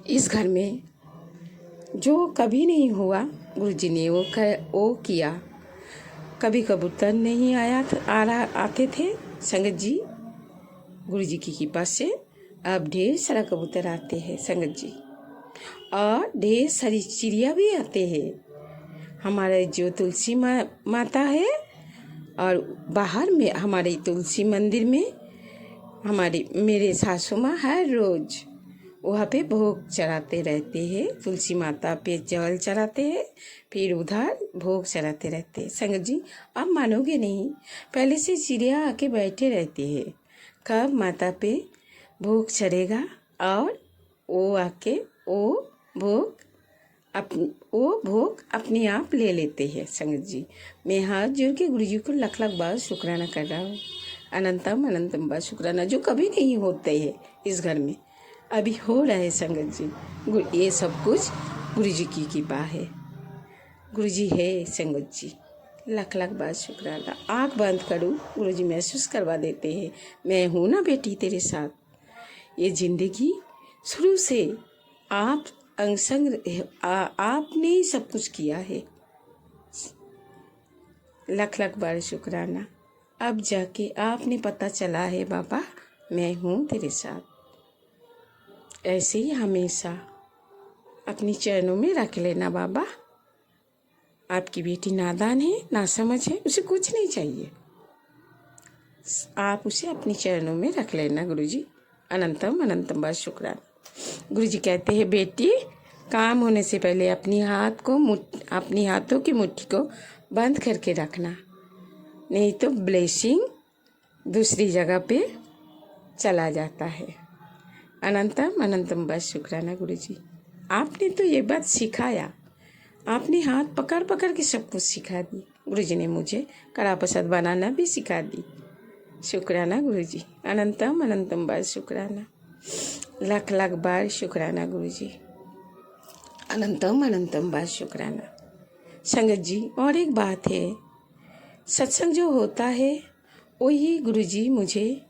S2: इस घर में जो कभी नहीं हुआ गुरुजी ने वो किया। कभी कबूतर नहीं आते थे संगत जी, गुरुजी की कृपा से अब ढेर सारा कबूतर आते हैं संगत जी, और ढेर सारी चिड़िया भी आते हैं। हमारे जो तुलसी माता है और बाहर में हमारे तुलसी मंदिर में मेरे सासू माँ हर रोज वहाँ पे भोग चढ़ाते रहते हैं, तुलसी माता पे जल चढ़ाते हैं, फिर उधर भोग चढ़ाते रहते हैं। संगत जी, आप मानोगे नहीं, पहले से चिड़िया आके बैठे रहते हैं कब माता पे भोग चढ़ेगा, और वो आके वो भोग अपने आप ले लेते हैं। संगत जी, मैं हाथ जोड़ के गुरुजी को लाख लाख बार शुक्राना कर रहा हूँ, अनंतम अनंतम बार शुक्राना, जो कभी नहीं होते हैं इस घर में अभी हो रहा है। संगत जी, ये सब कुछ गुरुजी की कृपा है, गुरुजी है संगत जी, लाख लाख बार शुक्राना। आँख बंद करूँ, गुरुजी महसूस करवा देते हैं, मैं हूँ ना बेटी तेरे साथ। ये जिंदगी शुरू से आप अंग संग आपने ही सब कुछ किया है, लाख लाख बार शुक्राना। अब जाके आपने पता चला है बाबा, मैं हूँ तेरे साथ। ऐसे ही हमेशा अपनी चरणों में रख लेना बाबा। आपकी बेटी नादान है, नासमझ है, उसे कुछ नहीं चाहिए, आप उसे अपनी चरणों में रख लेना गुरुजी, अनंतम अनंतम बार शुक्राना। गुरुजी कहते हैं बेटी, काम होने से पहले अपनी हाथों की मुट्ठी को बंद करके रखना, नहीं तो ब्लेसिंग दूसरी जगह पे चला जाता है। अनंतम अनंतम बस शुक्राना गुरुजी। आपने तो ये बात सिखाया, आपने हाथ पकड़ पकड़ के सब कुछ सिखा दी। गुरुजी ने मुझे कड़ा प्रसाद बनाना भी सिखा दी। शुक्राना गुरुजी। अनंतम अनंतम बार शुक्राना, लाख लाख बार शुक्राना गुरुजी। अनंतम अनंतम बार शुक्राना। संगत जी, और एक बात है, सत्संग जो होता है वही गुरुजी मुझे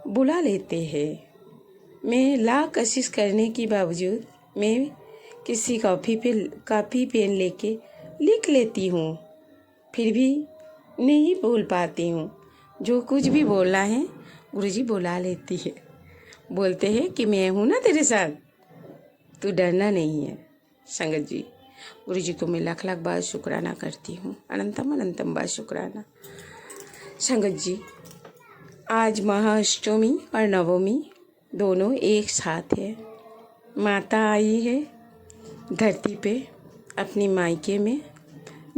S2: बुला लेते हैं। मैं लाख कोशिश करने के बावजूद मैं किसी कॉपी पेन लेके लिख लेती हूँ, फिर भी नहीं बोल पाती हूँ। जो कुछ भी बोलना है गुरुजी बुला लेती है। बोलते हैं कि मैं हूँ ना तेरे साथ, तू डरना नहीं है। संगत जी, गुरुजी को मैं लाख लाख बार शुक्राना करती हूँ। अनंतम अनंतम बार शुक्राना। संगत जी, आज महाअष्टमी और नवमी दोनों एक साथ है। माता आई है धरती पे अपनी मायके में,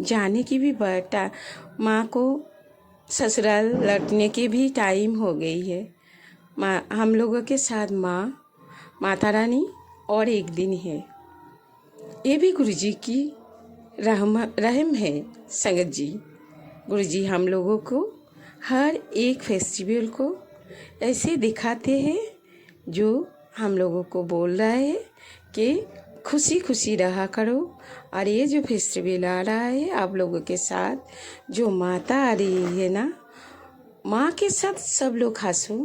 S2: जाने की भी माँ को ससुराल लौटने की भी टाइम हो गई है। माँ हम लोगों के साथ माता रानी और एक दिन है। ये भी गुरुजी की रहम है। संगत जी, गुरुजी हम लोगों को हर एक फेस्टिवल को ऐसे दिखाते हैं जो हम लोगों को बोल रहा है कि खुशी खुशी रहा करो। और ये जो फेस्टिवल आ रहा है आप लोगों के साथ, जो माता आ रही है ना, माँ के साथ सब लोग हंसो,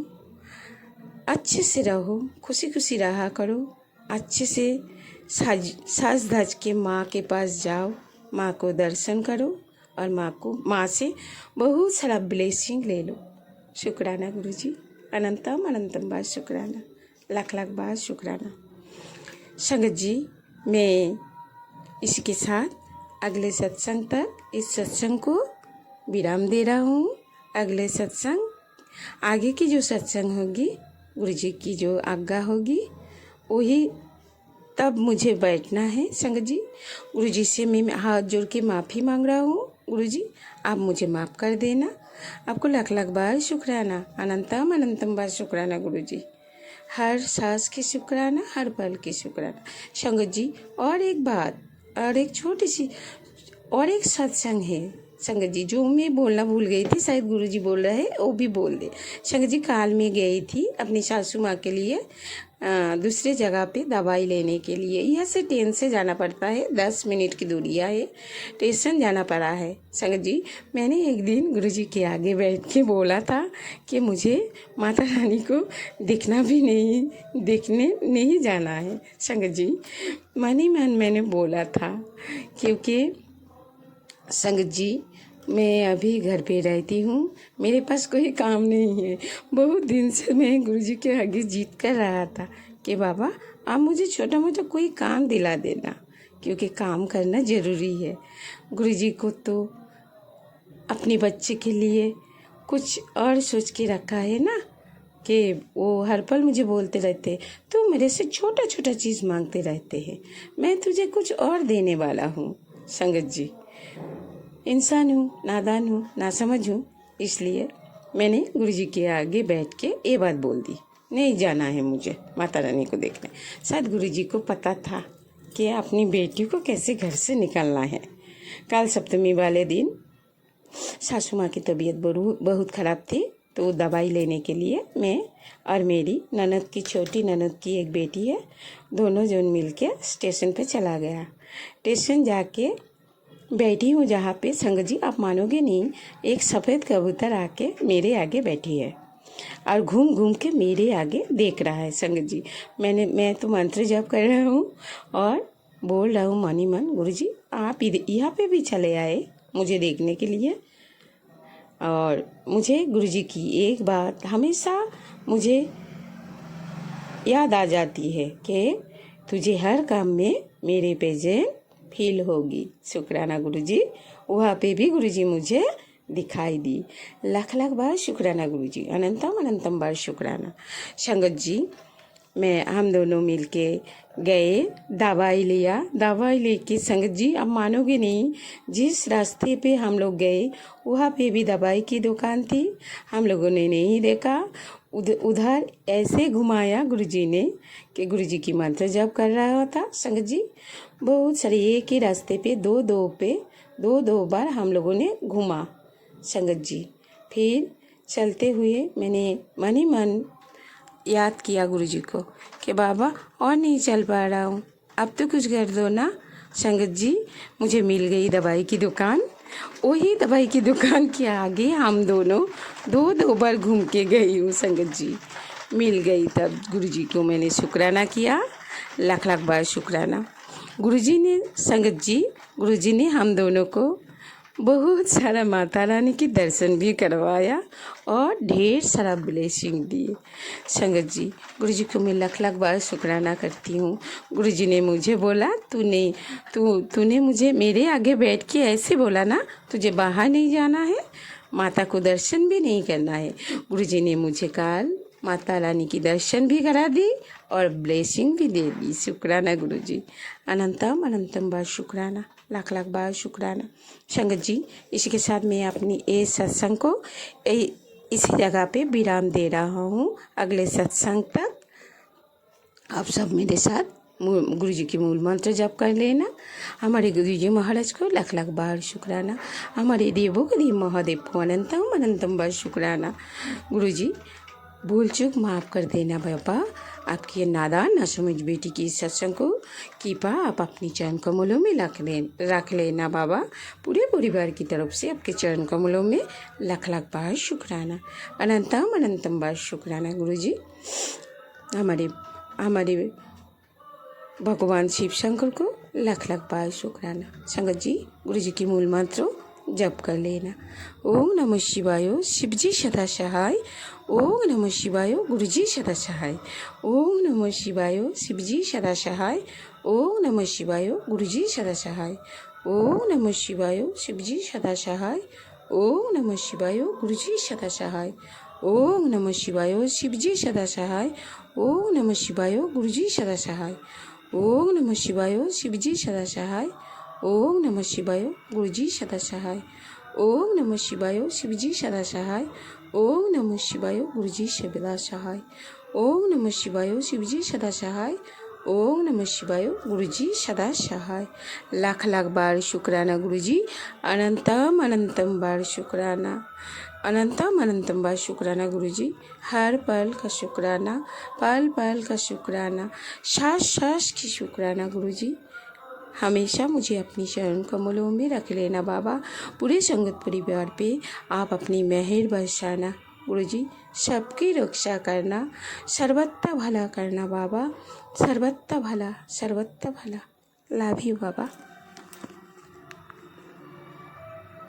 S2: अच्छे से रहो, खुशी खुशी रहा करो, अच्छे से साज धज के माँ के पास जाओ, माँ को दर्शन करो और माँ से बहुत सारा ब्लेसिंग ले लो। शुक्राना गुरुजी। अनंतम अनंतम बार शुक्राना, लाख लाख बार शुक्राना। संगत जी, मैं इसके साथ अगले सत्संग तक इस सत्संग को विराम दे रहा हूँ। अगले सत्संग, आगे की जो सत्संग होगी, गुरुजी की जो आज्ञा होगी वही तब मुझे बैठना है। संगत जी, गुरुजी से मैं हाथ जोड़ के माफ़ी मांग रहा हूँ। गुरुजी, आप मुझे माफ़ कर देना। आपको लाख लाख बार शुक्राना, अनंतम अनंतम बार शुक्राना गुरुजी। हर सांस की शुक्राना, हर पल की शुक्राना। संगत जी, और एक बात, और एक छोटी सी और एक सत्संग है संगत जी, जो मैं बोलना भूल गई थी, शायद गुरुजी बोल रहे हैं वो भी बोल दे। संगत जी, काल में गई थी अपनी सासू माँ के लिए दूसरे जगह पे दवाई लेने के लिए। यहाँ से ट्रेन से जाना पड़ता है, 10 मिनट की दूरियाँ है, स्टेशन जाना पड़ा है। संगत जी, मैंने एक दिन गुरुजी के आगे बैठ के बोला था कि मुझे माता रानी को देखने नहीं जाना है। संगत जी, मन ही मन मैंने बोला था, क्योंकि संगत जी, मैं अभी घर पे रहती हूँ, मेरे पास कोई काम नहीं है। बहुत दिन से मैं गुरुजी के आगे जीत कर रहा था कि बाबा आप मुझे छोटा मोटा कोई काम दिला देना, क्योंकि काम करना ज़रूरी है। गुरुजी को तो अपने बच्चे के लिए कुछ और सोच के रखा है ना, कि वो हर पल मुझे बोलते रहते, तो मेरे से छोटा छोटा चीज़ मांगते रहते हैं, मैं तुझे कुछ और देने वाला हूँ। संगत जी, इंसान हूँ, नादान हूँ, नासमझ हूँ, इसलिए मैंने गुरुजी के आगे बैठ के ये बात बोल दी, नहीं जाना है मुझे माता रानी को देखने। शायद गुरुजी को पता था कि अपनी बेटी को कैसे घर से निकालना है। काल सप्तमी वाले दिन सासू माँ की तबीयत बहुत ख़राब थी, तो दवाई लेने के लिए मैं और मेरी ननद की, छोटी ननद की एक बेटी है, दोनों जन मिल के स्टेशन पे चला गया। स्टेशन जाके बैठी हूँ जहाँ पे, संगत जी आप मानोगे नहीं, एक सफ़ेद कबूतर आके मेरे आगे बैठी है और घूम घूम के मेरे आगे देख रहा है। संगत जी, मैं तो मंत्र जप कर रहा हूँ और बोल रहा हूँ मन ही मन, गुरुजी आप यहाँ पे भी चले आए मुझे देखने के लिए। और मुझे गुरुजी की एक बात हमेशा मुझे याद आ जाती है कि तुझे हर काम में मेरे प्रेजेंट फील होगी। शुक्राना गुरुजी, वहाँ पे भी गुरुजी मुझे दिखाई दी। लाख लाख बार शुक्राना गुरुजी, अनंतम अनंतम बार शुक्राना। संगत जी, हम दोनों मिलके गए, दवाई लिया, दवाई लेके संगत जी आप मानोगे नहीं, जिस रास्ते पे हम लोग गए वहाँ पे भी दवाई की दुकान थी, हम लोगों ने नहीं देखा। उधर ऐसे घुमाया गुरुजी ने कि गुरुजी की मंत्र जप कर रहा था संगत जी। बहुत सारे एक ही रास्ते पे दो बार हम लोगों ने घूमा संगत जी। फिर चलते हुए मैंने मन ही मन याद किया गुरुजी को कि बाबा और नहीं चल पा रहा हूँ, अब तो कुछ कर दो ना। संगत जी मुझे मिल गई दवाई की दुकान। वही दवाई की दुकान के आगे हम दोनों दो बार घूम के गई हूँ संगत जी। मिल गई तब गुरुजी को मैंने शुक्राना किया, लाख लाख बार शुक्राना। गुरुजी ने संगत जी, गुरुजी ने हम दोनों को बहुत सारा माता रानी के दर्शन भी करवाया और ढेर सारा ब्लेसिंग दिए संगत जी। गुरुजी को मैं लाख लाख बार शुक्राना करती हूँ। गुरुजी ने मुझे बोला तूने मुझे मेरे आगे बैठ के ऐसे बोला ना, तुझे बाहर नहीं जाना है, माता को दर्शन भी नहीं करना है। गुरुजी ने मुझे कल माता रानी की दर्शन भी करा दी और ब्लेसिंग भी दे दी। शुक्राना गुरुजी, अनंतम अनंतम बार शुक्राना, लाख लाख बार शुक्राना संगत जी। इसी के साथ मैं अपनी इस सत्संग को इसी जगह पे विराम दे रहा हूँ। अगले सत्संग तक आप सब मेरे साथ गुरुजी की मूल मंत्र जप कर लेना। हमारे गुरुजी महाराज को लाख लाख बार शुक्राना। हमारे देवों को देव महादेव को अनंतम अनंतम बार शुक्राना। गुरुजी भूल चूक माफ़ कर देना बाबा। आपकी नादान ना समझ बेटी की इस सत्संग को कृपा आप अपनी चरण कमलों में रख लेना बाबा। पूरे परिवार की तरफ से आपके चरण कमलों में लाख लाख बार शुक्राना, अनंतम अनंतम बार शुक्राना गुरुजी। हमारे भगवान शिव शंकर को लाख लाख बार शुक्राना। संगत जी गुरुजी की मूल मंत्रों जप कर लेना। ओम नमः शिवाय शिवजी सदा सहाय। ओम नमः शिवाय गुरुजी सदा सहाय। ओम नमः शिवाय शिवजी सदा सहाय। ओम नमः शिवाय गुरुजी सदा सहाय। ओम नमः शिवाय शिवजी सदा सहाय। ओम नमः शिवाय गुरुजी सदा सहाय। ओम नमः शिवाय शिवजी सदा सहाय। ओम नमः शिवाय गुरुजी सदा सहाय। ओम नमः शिवाय शिवजी सदा सहाय। ओम नमः शिवाय गुरुजी सदा सहाय। ओम नमः शिवाय शिवजी सदा सहाय। ओम नमः शिवाय गुरुजी सदा सहाय। ओम नमः शिवाय शिवजी सदा सहाय। ओम नमः शिवाय गुरुजी सदा सहाय। लाख लाख बार शुक्राना गुरुजी, अनंतम अनंतम बार शुक्राना, अनंतम अनंतम बार शुक्राना गुरुजी। हर पल का शुक्राना, पल पल का शुक्राना, सांस सांस की शुक्राना गुरुजी। हमेशा मुझे अपनी शरण कमलों में रख लेना बाबा। पूरे संगत परिवार पे आप अपनी मेहर बरसाना गुरुजी। सबकी रक्षा करना, सर्वत्र भला करना बाबा, सर्वत्र भला, सर्वत्र भला। Love you Baba.